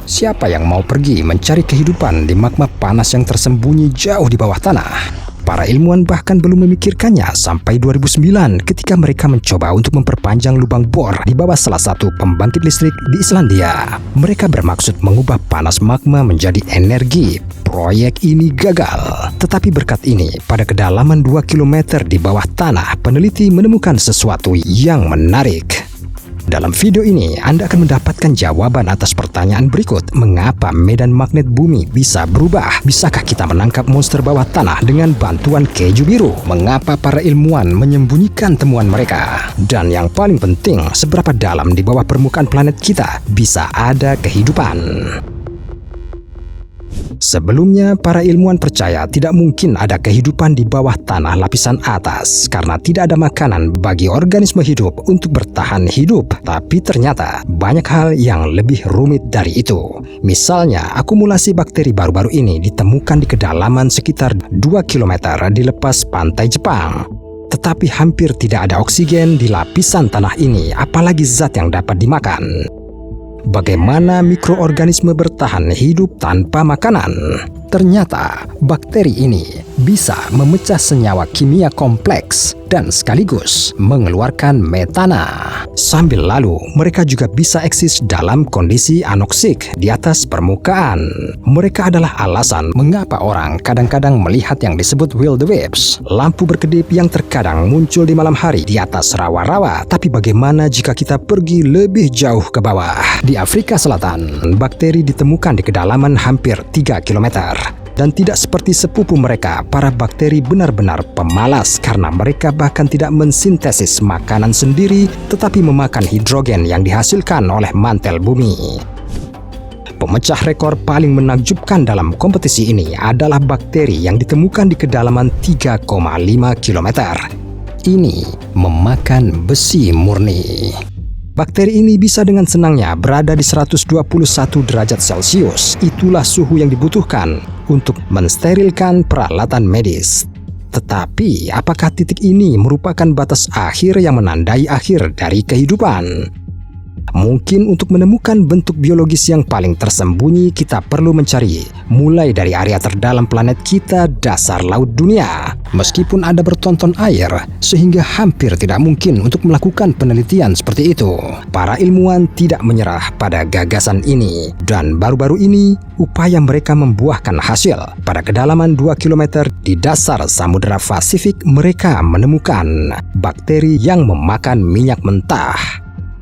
Siapa yang mau pergi mencari kehidupan di magma panas yang tersembunyi jauh di bawah tanah? Para ilmuwan bahkan belum memikirkannya sampai 2009 ketika mereka mencoba untuk memperpanjang lubang bor di bawah salah satu pembangkit listrik di Islandia. Mereka bermaksud mengubah panas magma menjadi energi. Proyek ini gagal. Tetapi berkat ini, pada kedalaman 2 km di bawah tanah, peneliti menemukan sesuatu yang menarik. Dalam video ini, Anda akan mendapatkan jawaban atas pertanyaan berikut. Mengapa medan magnet bumi bisa berubah? Bisakah kita menangkap monster bawah tanah dengan bantuan keju biru? Mengapa para ilmuwan menyembunyikan temuan mereka? Dan yang paling penting, seberapa dalam di bawah permukaan planet kita bisa ada kehidupan? Sebelumnya, para ilmuwan percaya tidak mungkin ada kehidupan di bawah tanah lapisan atas karena tidak ada makanan bagi organisme hidup untuk bertahan hidup. Tapi ternyata banyak hal yang lebih rumit dari itu. Misalnya, akumulasi bakteri baru-baru ini ditemukan di kedalaman sekitar 2 km di lepas pantai Jepang. Tetapi hampir tidak ada oksigen di lapisan tanah ini, apalagi zat yang dapat dimakan. Bagaimana mikroorganisme bertahan hidup tanpa makanan? Ternyata bakteri ini bisa memecah senyawa kimia kompleks dan sekaligus mengeluarkan metana. Sambil lalu, mereka juga bisa eksis dalam kondisi anoksik di atas permukaan. Mereka adalah alasan mengapa orang kadang-kadang melihat yang disebut wildebeest, lampu berkedip yang terkadang muncul di malam hari di atas rawa-rawa. Tapi bagaimana jika kita pergi lebih jauh ke bawah? Di Afrika Selatan, bakteri ditemukan di kedalaman hampir 3 km. Dan tidak seperti sepupu mereka, para bakteri benar-benar pemalas karena mereka bahkan tidak mensintesis makanan sendiri, tetapi memakan hidrogen yang dihasilkan oleh mantel bumi. Pemecah rekor paling menakjubkan dalam kompetisi ini adalah bakteri yang ditemukan di kedalaman 3,5 km. Ini memakan besi murni. Bakteri ini bisa dengan senangnya berada di 121 derajat Celcius. Itulah suhu yang dibutuhkan untuk mensterilkan peralatan medis. Tetapi, apakah titik ini merupakan batas akhir yang menandai akhir dari kehidupan? Mungkin untuk menemukan bentuk biologis yang paling tersembunyi, kita perlu mencari mulai dari area terdalam planet kita, dasar laut dunia. Meskipun ada bertonton air, sehingga hampir tidak mungkin untuk melakukan penelitian seperti itu. Para ilmuwan tidak menyerah pada gagasan ini, dan baru-baru ini upaya mereka membuahkan hasil. Pada kedalaman 2 km di dasar Samudra Pasifik, mereka menemukan bakteri yang memakan minyak mentah.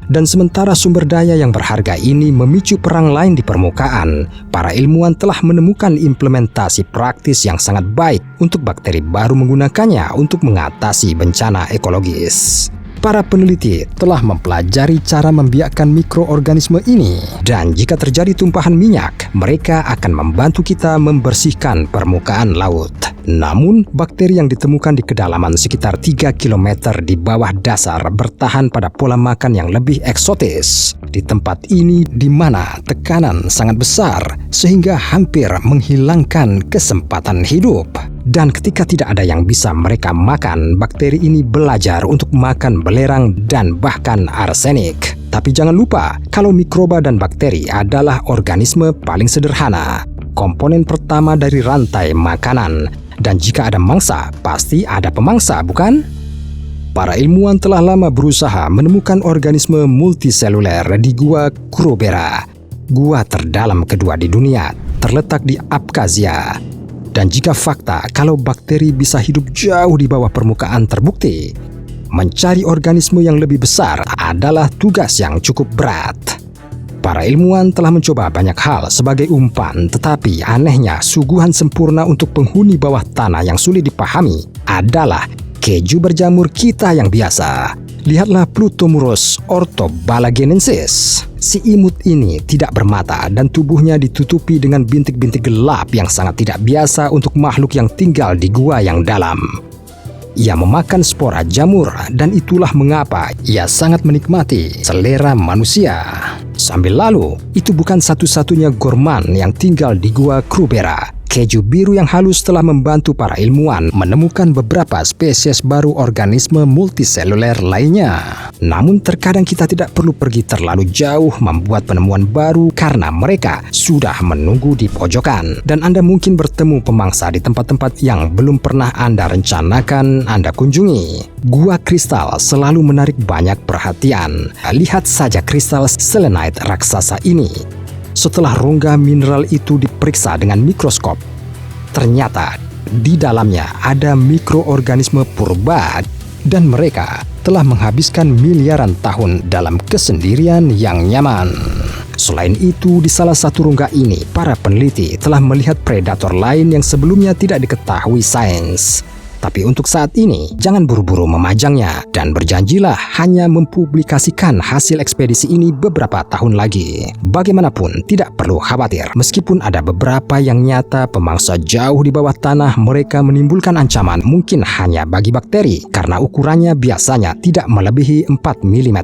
Dan sementara sumber daya yang berharga ini memicu perang lain di permukaan, para ilmuwan telah menemukan implementasi praktis yang sangat baik untuk bakteri baru menggunakannya untuk mengatasi bencana ekologis. Para peneliti telah mempelajari cara membiakkan mikroorganisme ini, dan jika terjadi tumpahan minyak, mereka akan membantu kita membersihkan permukaan laut. Namun, bakteri yang ditemukan di kedalaman sekitar 3 km di bawah dasar bertahan pada pola makan yang lebih eksotis. Di tempat ini di mana tekanan sangat besar sehingga hampir menghilangkan kesempatan hidup. Dan ketika tidak ada yang bisa mereka makan, bakteri ini belajar untuk makan belerang dan bahkan arsenik. Tapi jangan lupa, kalau mikroba dan bakteri adalah organisme paling sederhana, komponen pertama dari rantai makanan. Dan jika ada mangsa, pasti ada pemangsa, bukan? Para ilmuwan telah lama berusaha menemukan organisme multiseluler di Gua Krubera, gua terdalam kedua di dunia, terletak di Abkhazia. Dan jika fakta kalau bakteri bisa hidup jauh di bawah permukaan terbukti, mencari organisme yang lebih besar adalah tugas yang cukup berat. Para ilmuwan telah mencoba banyak hal sebagai umpan, tetapi anehnya suguhan sempurna untuk penghuni bawah tanah yang sulit dipahami adalah keju berjamur kita yang biasa. Lihatlah Plutomurus orthobalagenensis. Si imut ini tidak bermata dan tubuhnya ditutupi dengan bintik-bintik gelap yang sangat tidak biasa untuk makhluk yang tinggal di gua yang dalam. Ia memakan spora jamur dan itulah mengapa ia sangat menikmati selera manusia. Sambil lalu, itu bukan satu-satunya gorman yang tinggal di Gua Krubera. Keju biru yang halus telah membantu para ilmuwan menemukan beberapa spesies baru organisme multiseluler lainnya. Namun terkadang kita tidak perlu pergi terlalu jauh membuat penemuan baru karena mereka sudah menunggu di pojokan. Dan Anda mungkin bertemu pemangsa di tempat-tempat yang belum pernah Anda rencanakan Anda kunjungi. Gua kristal selalu menarik banyak perhatian. Lihat saja kristal selenite raksasa ini. Setelah rongga mineral itu diperiksa dengan mikroskop, ternyata di dalamnya ada mikroorganisme purba dan mereka telah menghabiskan miliaran tahun dalam kesendirian yang nyaman. Selain itu, di salah satu rongga ini, para peneliti telah melihat predator lain yang sebelumnya tidak diketahui sains. Tapi untuk saat ini, jangan buru-buru memajangnya dan berjanjilah hanya mempublikasikan hasil ekspedisi ini beberapa tahun lagi. Bagaimanapun, tidak perlu khawatir. Meskipun ada beberapa yang nyata pemangsa jauh di bawah tanah, mereka menimbulkan ancaman mungkin hanya bagi bakteri karena ukurannya biasanya tidak melebihi 4 mm.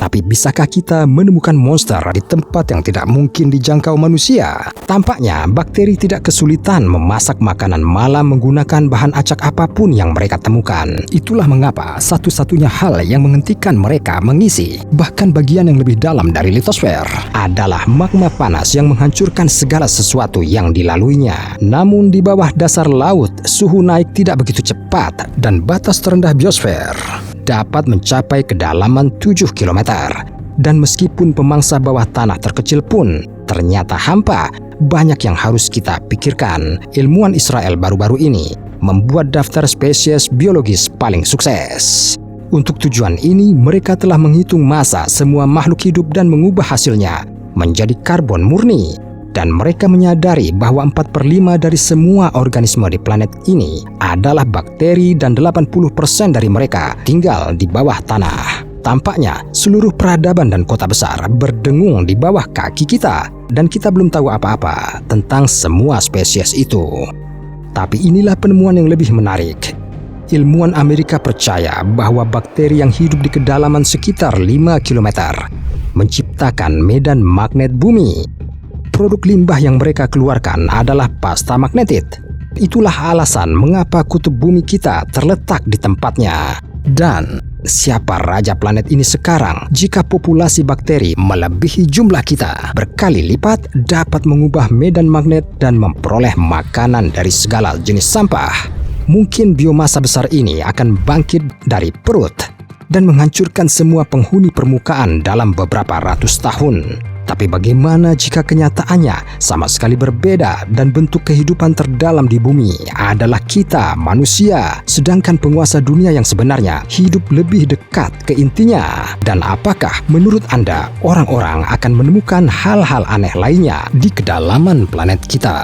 Tapi bisakah kita menemukan monster di tempat yang tidak mungkin dijangkau manusia? Tampaknya bakteri tidak kesulitan memasak makanan malam menggunakan bahan acak apapun yang mereka temukan. Itulah mengapa satu-satunya hal yang menghentikan mereka mengisi bahkan bagian yang lebih dalam dari litosfer adalah magma panas yang menghancurkan segala sesuatu yang dilaluinya. Namun di bawah dasar laut, suhu naik tidak begitu cepat dan batas terendah biosfer dapat mencapai kedalaman 7 km. Dan meskipun pemangsa bawah tanah terkecil pun ternyata hampa, banyak yang harus kita pikirkan. Ilmuwan Israel baru-baru ini membuat daftar spesies biologis paling sukses. Untuk tujuan ini, mereka telah menghitung massa semua makhluk hidup dan mengubah hasilnya menjadi karbon murni. Dan mereka menyadari bahwa 4/5 dari semua organisme di planet ini adalah bakteri dan 80% dari mereka tinggal di bawah tanah. Tampaknya seluruh peradaban dan kota besar berdengung di bawah kaki kita dan kita belum tahu apa-apa tentang semua spesies itu. Tapi inilah penemuan yang lebih menarik. Ilmuwan Amerika percaya bahwa bakteri yang hidup di kedalaman sekitar 5 km menciptakan medan magnet bumi. Produk limbah yang mereka keluarkan adalah pasta magnetit. Itulah alasan mengapa kutub bumi kita terletak di tempatnya. Dan siapa raja planet ini sekarang jika populasi bakteri melebihi jumlah kita berkali lipat dapat mengubah medan magnet dan memperoleh makanan dari segala jenis sampah? Mungkin biomasa besar ini akan bangkit dari perut dan menghancurkan semua penghuni permukaan dalam beberapa ratus tahun. Tapi bagaimana jika kenyataannya sama sekali berbeda dan bentuk kehidupan terdalam di bumi adalah kita, manusia, sedangkan penguasa dunia yang sebenarnya hidup lebih dekat ke intinya? Dan apakah menurut Anda orang-orang akan menemukan hal-hal aneh lainnya di kedalaman planet kita?